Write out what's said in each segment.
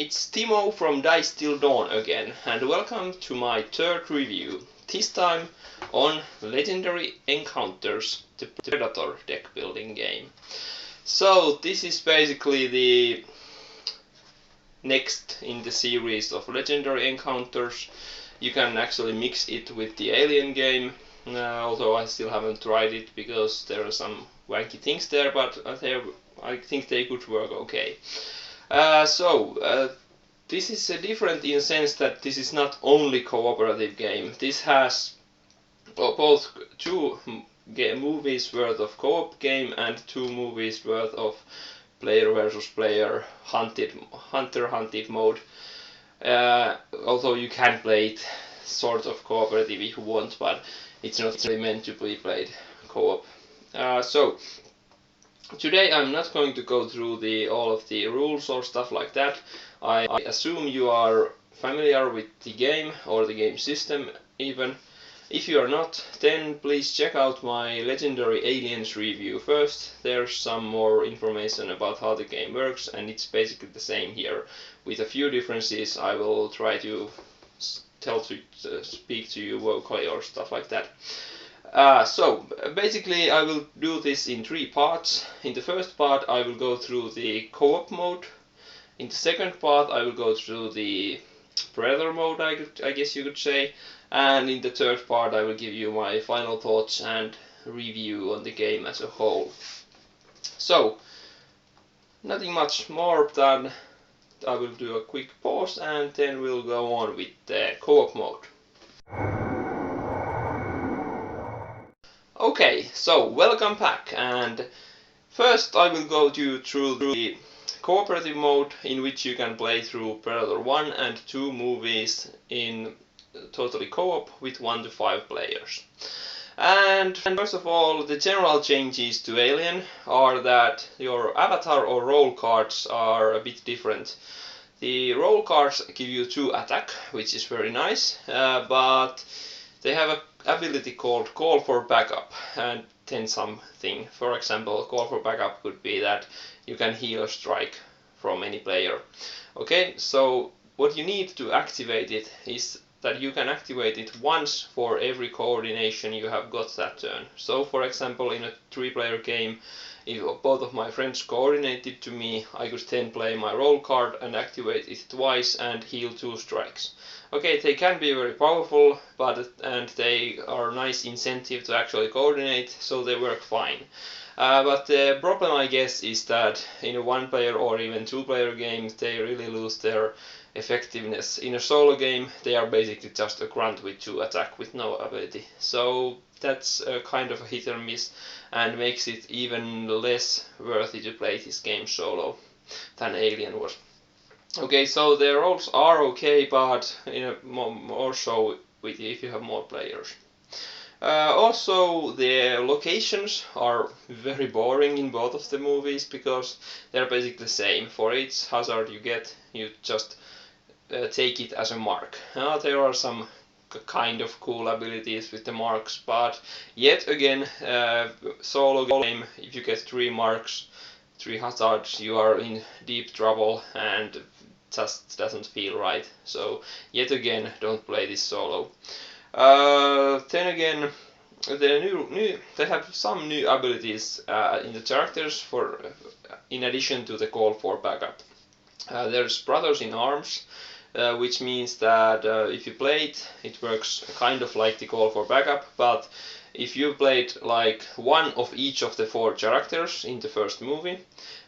it's Timo from DiceTillDawn again, and welcome to my third review, this time on Legendary Encounters, the Predator deck building game. So this is basically the next in the series of Legendary Encounters. You can actually mix it with the Alien game, although I still haven't tried it because there are some wacky things there, but I think they could work okay. This is different in the sense that this is not only cooperative game. This has both two movies worth of co-op game and 2 movies worth of player versus player hunter-hunted mode. Although you can play it sort of cooperative if you want, but it's not really meant to be played co-op. Today I'm not going to go through all of the rules or stuff like that. I assume you are familiar with the game or the game system even. If you are not, then please check out my Legendary Aliens review first. There's some more information about how the game works, and it's basically the same here. With a few differences, I will try to speak to you vocally or stuff like that. Basically I will do this in 3 parts. In the first part I will go through the co-op mode. In the second part I will go through the Predator mode, I guess you could say. And in the third part I will give you my final thoughts and review on the game as a whole. So, nothing much more than I will do a quick pause and then we'll go on with the co-op mode. Okay, so welcome back, and first I will go you through the cooperative mode in which you can play through Predator 1 and 2 movies in totally co-op with 1 to 5 players. And first of all, the general changes to Alien are that your avatar or role cards are a bit different. The role cards give you 2 attack, which is very nice, but they have an ability called Call for Backup and then something. For example, Call for Backup could be that you can heal a strike from any player. Okay, so what you need to activate it is that you can activate it once for every coordination you have got that turn. So for example, in a 3-player game, if both of my friends coordinated to me, I could then play my role card and activate it twice and heal 2 strikes. Okay, they can be very powerful, and they are a nice incentive to actually coordinate, so they work fine. But the problem, I guess, is that in a 1-player or even 2-player game, they really lose their effectiveness. In a solo game, they are basically just a grunt with 2 attack with no ability. So that's a kind of a hit or miss and makes it even less worthy to play this game solo than Alien was. Okay, so the roles are okay, but more so if you have more players. Also, the locations are very boring in both of the movies because they're basically the same. For each hazard you get, you just take it as a mark. There are some kind of cool abilities with the marks, but yet again, solo game, if you get 3 marks, 3 hazards, you are in deep trouble and just doesn't feel right. So yet again, don't play this solo. Then again, they have some new abilities in the characters in addition to the Call for Backup. There's Brothers in Arms, which means that if you play it, it works kind of like the Call for Backup, but if you played like 1 of each of the 4 characters in the first movie,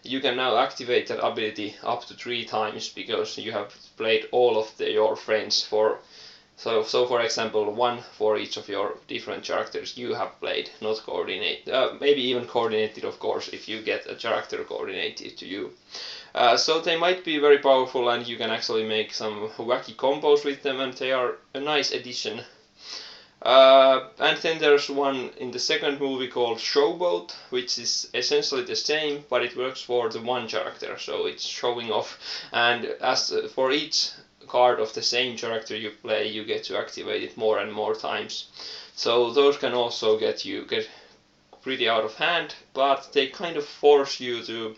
you can now activate that ability up to 3 times because you have played all of your friends for. So for example, 1 for each of your different characters you have played, not coordinated. Maybe even coordinated, of course, if you get a character coordinated to you. So they might be very powerful and you can actually make some wacky combos with them, and they are a nice addition. And then there's one in the second movie called Showboat, which is essentially the same, but it works for the 1 character, so it's showing off. And as for each card of the same character you play, you get to activate it more and more times. So those can also get pretty out of hand, but they kind of force you to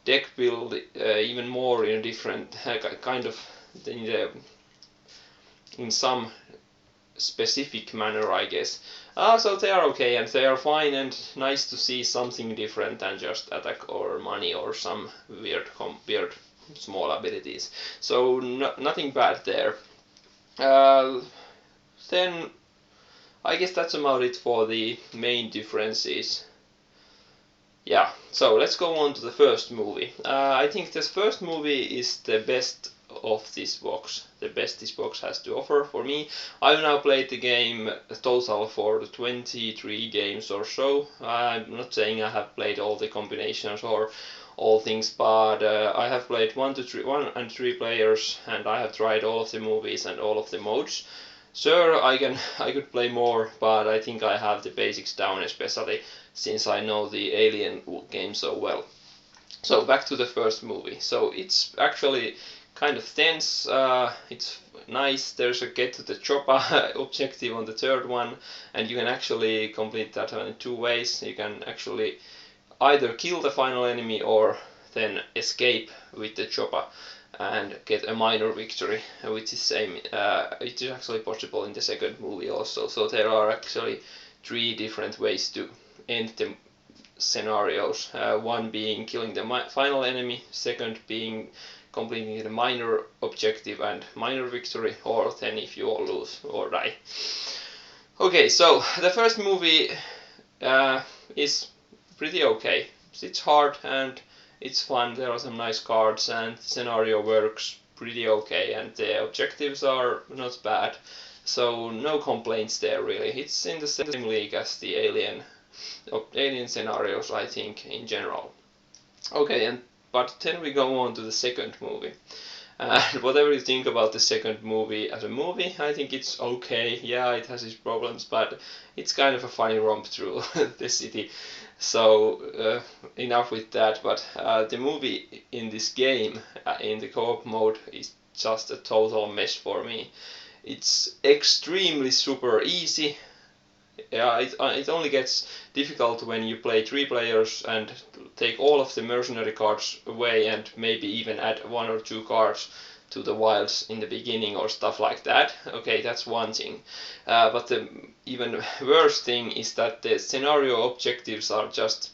deck build even more in a different kind of in some specific manner, I guess. So they are okay and they are fine and nice to see something different than just attack or money or some weird small abilities. So nothing bad there. Then I guess that's about it for the main differences. Yeah, so let's go on to the first movie. I think this first movie is the best of this box, the best this box has to offer for me. I've now played the game total for 23 games or so. I'm not saying I have played all the combinations or all things, but I have played 1 and 3 players, and I have tried all of the movies and all of the modes. Sure, I could play more, but I think I have the basics down, especially since I know the Alien game so well. So back to the first movie. So it's actually kind of tense, it's nice. There's a get to the chopper objective on the third one, and you can actually complete that in 2 ways. You can actually either kill the final enemy or then escape with the chopper and get a minor victory, which is same. It is actually possible in the second movie also. So there are actually 3 different ways to end the scenarios. One being killing the final enemy, second being completing the minor objective and minor victory, or then if you all lose or die. Okay, so the first movie is pretty okay. It's hard and it's fun. There are some nice cards and the scenario works pretty okay and the objectives are not bad. So no complaints there really. It's in the same league as the Alien scenarios, I think, in general. Okay, but then we go on to the second movie. And whatever you think about the second movie as a movie, I think it's okay. Yeah, it has its problems, but it's kind of a funny romp through the city. So enough with that. But the movie in this game, in the co-op mode, is just a total mess for me. It's extremely super easy. Yeah, it only gets difficult when you play 3 players and take all of the mercenary cards away and maybe even add 1 or 2 cards to the wilds in the beginning or stuff like that. Okay, that's one thing. But the even worse thing is that the scenario objectives are just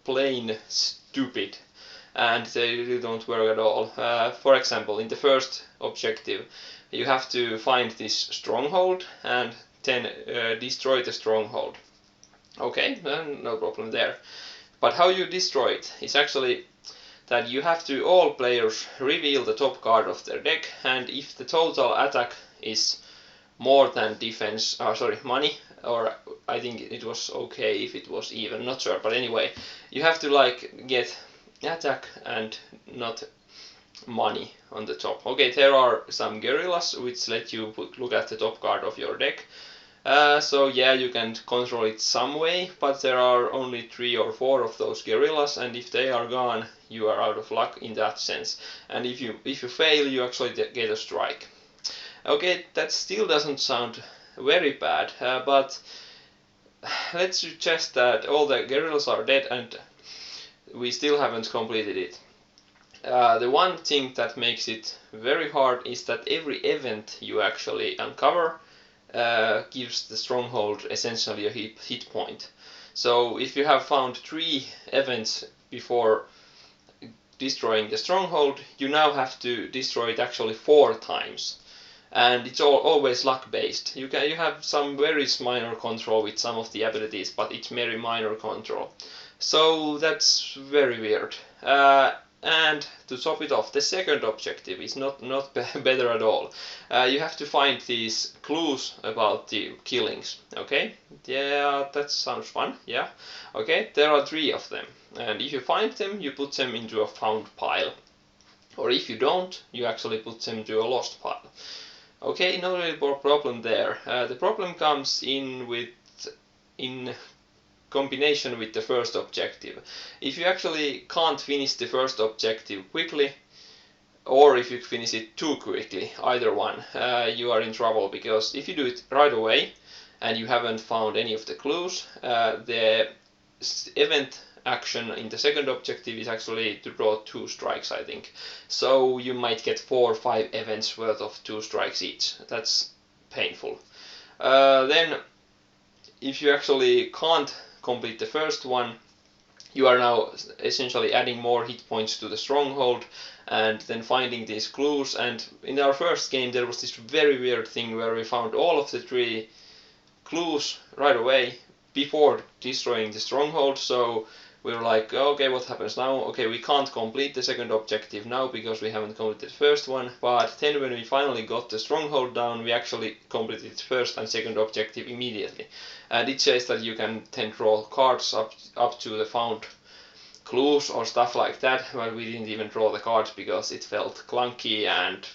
plain stupid and they really don't work at all. For example, in the first objective, you have to find this stronghold and then destroy the stronghold. Okay, no problem there. But how you destroy it is actually that you have to, all players, reveal the top card of their deck, and if the total attack is more than defense, money, or I think it was okay if it was even, not sure, but anyway, you have to like get attack and not money on the top. Okay, there are some guerrillas which let you look at the top card of your deck. So yeah, you can control it some way, but there are only 3 or 4 of those guerrillas, and if they are gone, you are out of luck in that sense. And if you fail, you actually get a strike. Okay, that still doesn't sound very bad, but let's suggest that all the guerrillas are dead and we still haven't completed it. The one thing that makes it very hard is that every event you actually uncover gives the stronghold essentially a hit point. So if you have found 3 events before destroying the stronghold, you now have to destroy it actually 4 times. And it's always luck based. You have some very minor control with some of the abilities, but it's very minor control. So that's very weird. And to top it off, the second objective is not better at all. You have to find these clues about the killings. Okay, yeah, that sounds fun. Yeah, okay, there are 3 of them, and if you find them, you put them into a found pile, or if you don't, you actually put them into a lost pile. Okay, no real problem there. The problem comes in combination with the first objective. If you actually can't finish the first objective quickly, or if you finish it too quickly, either one, you are in trouble, because if you do it right away and you haven't found any of the clues, the event action in the second objective is actually to draw 2 strikes, I think. So you might get 4 or 5 events worth of 2 strikes each. That's painful. Then if you actually can't complete the first one, you are now essentially adding more hit points to the stronghold and then finding these clues. And in our first game there was this very weird thing where we found all of the 3 clues right away before destroying the stronghold. So we were like, okay, what happens now? Okay, we can't complete the second objective now because we haven't completed the first one, but then when we finally got the stronghold down, we actually completed the first and second objective immediately. And it says that you can then draw cards up to the found clues or stuff like that, but we didn't even draw the cards because it felt clunky and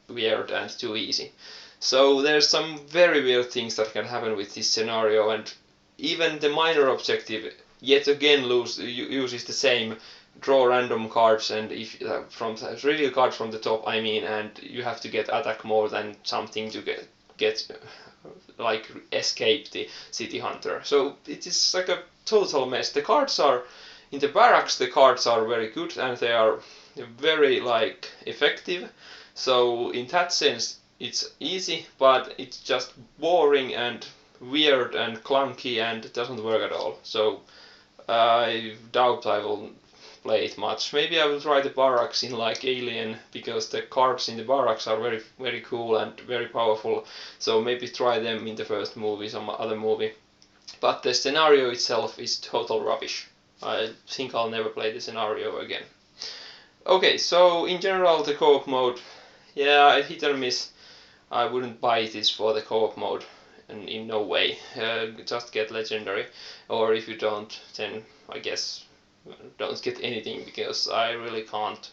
weird and too easy. So there's some very weird things that can happen with this scenario, and even the minor objective yet again uses the same draw random cards, and if from reveal cards from the top, I mean, and you have to get attack more than something to get like escape the city hunter. So it is like a total mess. The cards are in the barracks. The cards are very good and they are very like effective. So in that sense, it's easy, but it's just boring and weird and clunky and it doesn't work at all. So I doubt I will play it much. Maybe I will try the barracks in like Alien, because the cards in the barracks are very, very cool and very powerful. So maybe try them in the first movie, some other movie. But the scenario itself is total rubbish. I think I'll never play the scenario again. Okay, so in general the co-op mode, yeah, hit or miss. I wouldn't buy this for the co-op mode. And in no way. Just get legendary, or if you don't, then I guess don't get anything, because I really can't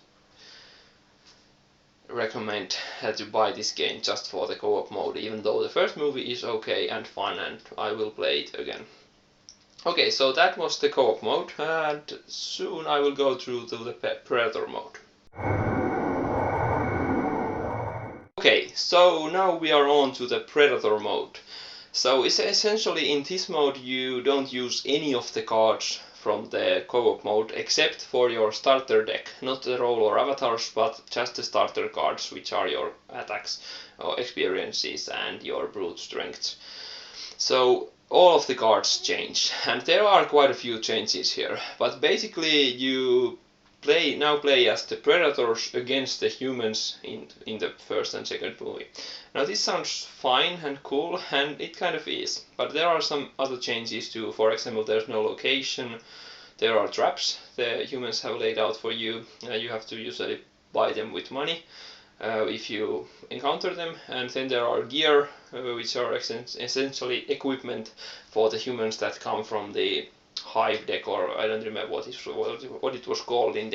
recommend to buy this game just for the co-op mode, even though the first movie is okay and fun and I will play it again. Okay, so that was the co-op mode, and soon I will go through to the Predator mode. Okay, so now we are on to the Predator mode. So it's essentially in this mode you don't use any of the cards from the co-op mode except for your starter deck, not the role or avatars, but just the starter cards, which are your attacks or experiences and your brute strengths. So all of the cards change, and there are quite a few changes here, but basically you now play as the predators against the humans in the first and second movie. Now this sounds fine and cool, and it kind of is, but there are some other changes too. For example, there's no location, there are traps the humans have laid out for you, you have to usually buy them with money if you encounter them, and then there are gear, which are essentially equipment for the humans that come from the hive deck, or I don't remember what it was called in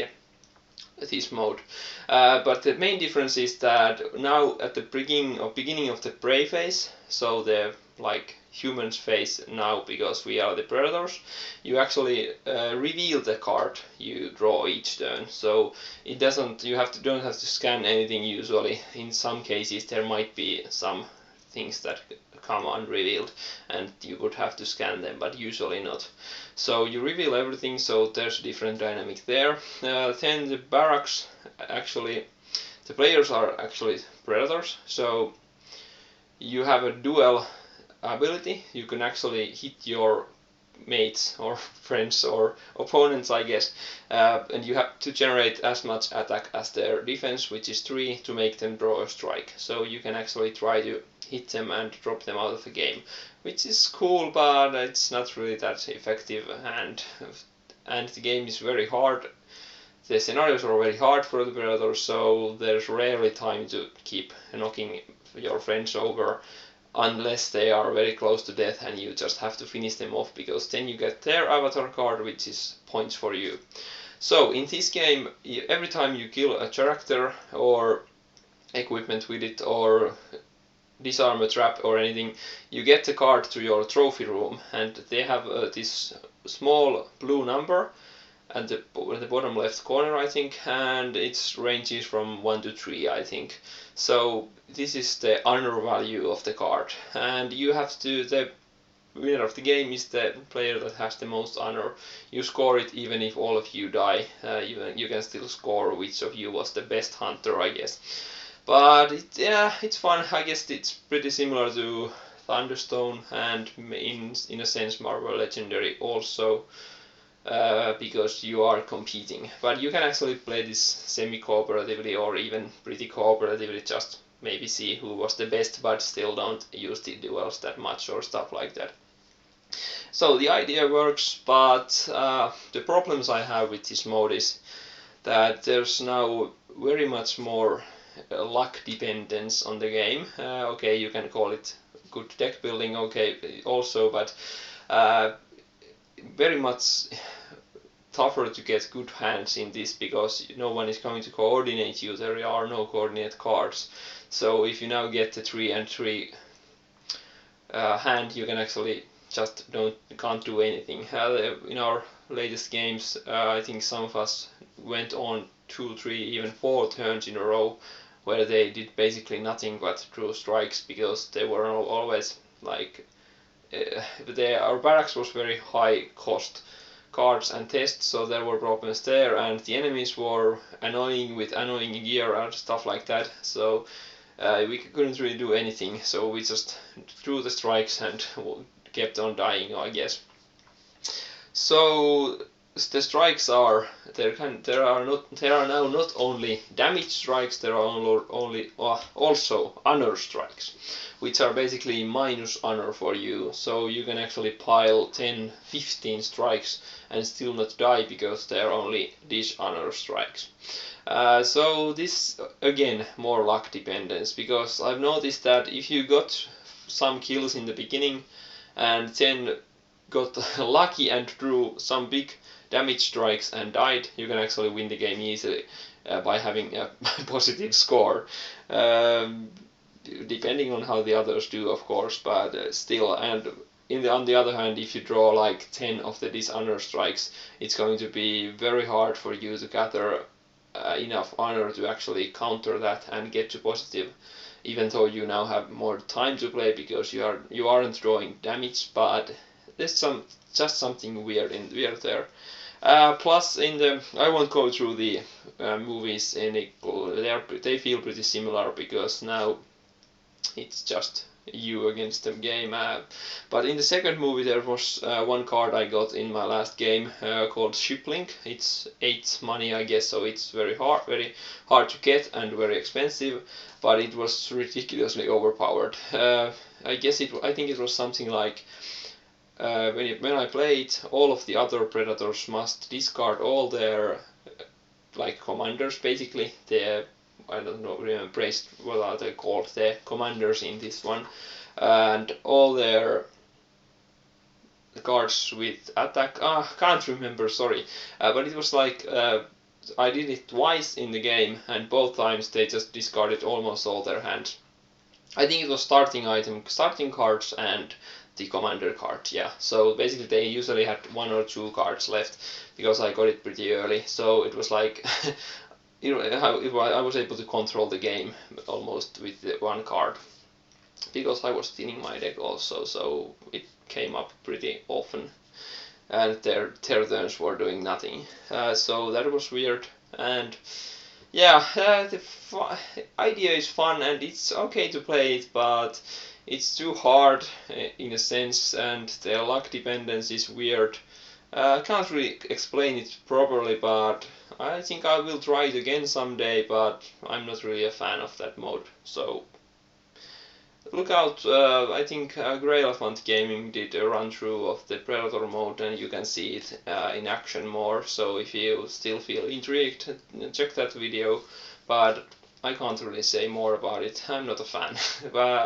this mode. But the main difference is that now at the beginning of the prey phase, so the like humans phase now, because we are the predators, you actually reveal the card you draw each turn. So it doesn't, don't have to scan anything usually. In some cases there might be some things that come unrevealed and you would have to scan them, but usually not. So you reveal everything, so there's a different dynamic there. Then the barracks, actually the players are actually predators, so you have a dual ability. You can actually hit your mates or friends or opponents, I guess, and you have to generate as much attack as their defense, which is 3, to make them draw a strike. So you can actually try to hit them and drop them out of the game, which is cool, but it's not really that effective, and the game is very hard. The scenarios are very hard for the predators, so there's rarely time to keep knocking your friends over unless they are very close to death and you just have to finish them off, because then you get their avatar card, which is points for you. So in this game, every time you kill a character or equipment with it, or disarm a trap or anything, you get the card to your trophy room, and they have this small blue number at the bottom left corner, I think, and its ranges from 1 to 3, I think. So this is the honor value of the card, and you have to, the winner of the game is the player that has the most honor. You score it even if all of you die. You can still score which of you was the best hunter, I guess. But yeah, it's fun. I guess it's pretty similar to Thunderstone and in a sense Marvel Legendary also. Because you are competing. But you can actually play this semi-cooperatively or even pretty cooperatively, just maybe see who was the best, but still don't use the duels that much or stuff like that. So the idea works, but the problems I have with this mode is that there's now very much more luck dependence on the game. Okay, you can call it good deck building, okay, also, but very much tougher to get good hands in this because no one is going to coordinate you. There are no coordinate cards. So if you now get the 3 and 3 hand, you can actually just can't do anything. In our latest games, I think some of us went on 2, 3, even 4 turns in a row where they did basically nothing but drew strikes because they were always like our barracks was very high cost cards and tests, so there were problems there, and the enemies were annoying with annoying gear and stuff like that, so we couldn't really do anything, so we just drew the strikes and kept on dying, I guess. So the strikes are there are now not only damage strikes, there are also honor strikes, which are basically minus honor for you, so you can actually pile 10, 15 strikes and still not die because they are only dishonor strikes. So this again more luck dependence, because I've noticed that if you got some kills in the beginning and then got lucky and drew some big damage strikes and died, you can actually win the game easily by having a positive score. Depending on how the others do, of course, but still. And on the other hand, if you draw like 10 of the dishonor strikes, it's going to be very hard for you to gather enough honor to actually counter that and get to positive, even though you now have more time to play because you aren't drawing damage, but there's just something weird there. Plus, I won't go through the movies. They feel pretty similar because now it's just you against the game. But in the second movie there was one card I got in my last game called Shiplink. It's 8 money, I guess, so it's very hard to get and very expensive, but it was ridiculously overpowered. I think it was something like when I played, all of the other predators must discard all their like commanders, basically. I don't know, remember what are they called, the commanders in this one, and all their cards with attack. Can't remember, sorry, but it was like I did it twice in the game, and both times they just discarded almost all their hands. I think it was starting cards and the commander card, yeah. So basically they usually had 1 or 2 cards left because I got it pretty early, so it was like I was able to control the game almost with the 1 card because I was thinning my deck also, so it came up pretty often and their turns were doing nothing, so that was weird. And yeah, the idea is fun and it's okay to play it, but it's too hard in a sense, and the luck dependence is weird. I can't really explain it properly, but I think I will try it again someday, but I'm not really a fan of that mode. So look out, I think Grey Elephant Gaming did a run through of the Predator mode and you can see it in action more, so if you still feel intrigued, check that video, but I can't really say more about it. I'm not a fan.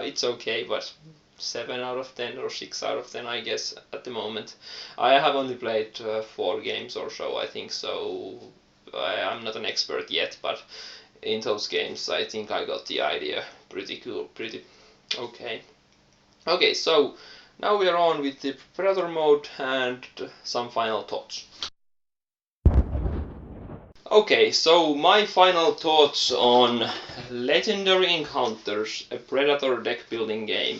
It's okay, but 7 out of 10 or 6 out of 10, I guess, at the moment. I have only played 4 games or so, I think, so I'm not an expert yet, but in those games I think I got the idea pretty cool, pretty okay. Okay, so now we are on with the Predator mode and some final thoughts. Okay, so my final thoughts on Legendary Encounters, a Predator deck building game.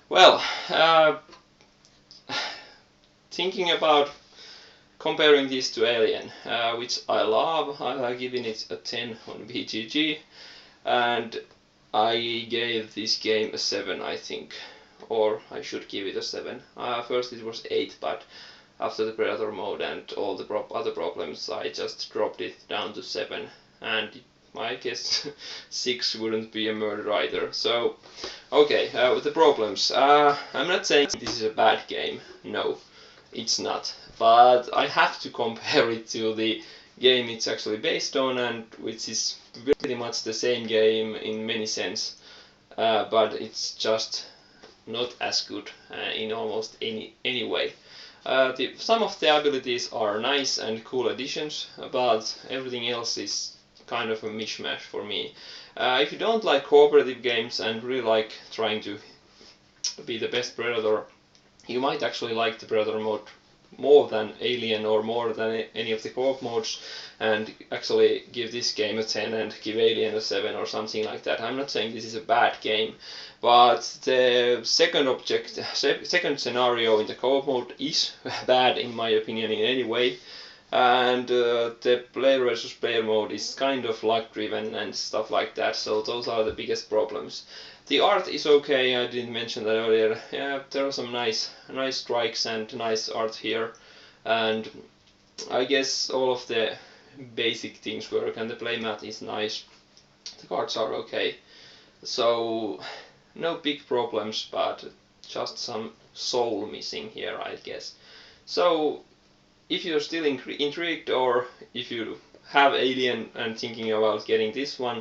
Well, thinking about comparing this to Alien, which I love. I given it a 10 on BGG, and I gave this game a 7, I think, or I should give it a 7. First it was 8, but after the Predator mode and all the other problems, I just dropped it down to 7, and I guess 6 wouldn't be a murder either. So, okay, with the problems, I'm not saying this is a bad game, no, it's not, but I have to compare it to the game it's actually based on, and which is pretty much the same game in many sense, but it's just not as good in almost any way. Some of the abilities are nice and cool additions, but everything else is kind of a mishmash for me. If you don't like cooperative games and really like trying to be the best Predator, you might actually like the Predator mode more than Alien or more than any of the co-op modes, and actually give this game a 10 and give Alien a 7 or something like that. I'm not saying this is a bad game, but the second scenario in the co-op mode is bad in my opinion in any way, and the player versus player mode is kind of luck driven and stuff like that, so those are the biggest problems. The art is okay, I didn't mention that earlier. Yeah, there are some nice strikes and nice art here, and I guess all of the basic things work, and the playmat is nice. The cards are okay, so no big problems, but just some soul missing here, I guess. So if you're still intrigued, or if you have Alien and thinking about getting this one,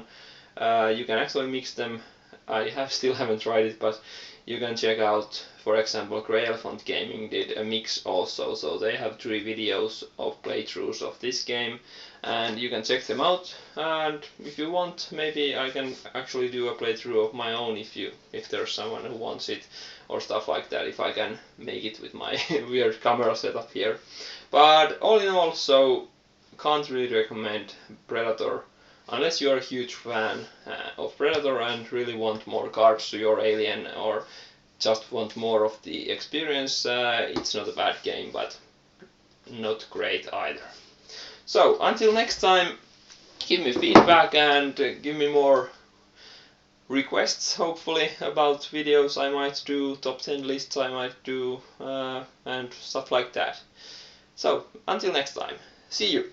you can actually mix them. I still haven't tried it, but you can check out, for example, Grey Elephant Gaming did a mix also, so they have 3 videos of playthroughs of this game, and you can check them out. And if you want, maybe I can actually do a playthrough of my own if there's someone who wants it, or stuff like that, if I can make it with my weird camera setup here. But all in all, so can't really recommend Predator unless you're a huge fan of Predator and really want more cards to your Alien, or just want more of the experience. It's not a bad game, but not great either. So until next time, give me feedback and give me more requests, hopefully, about videos I might do, top 10 lists I might do, and stuff like that. So until next time, see you!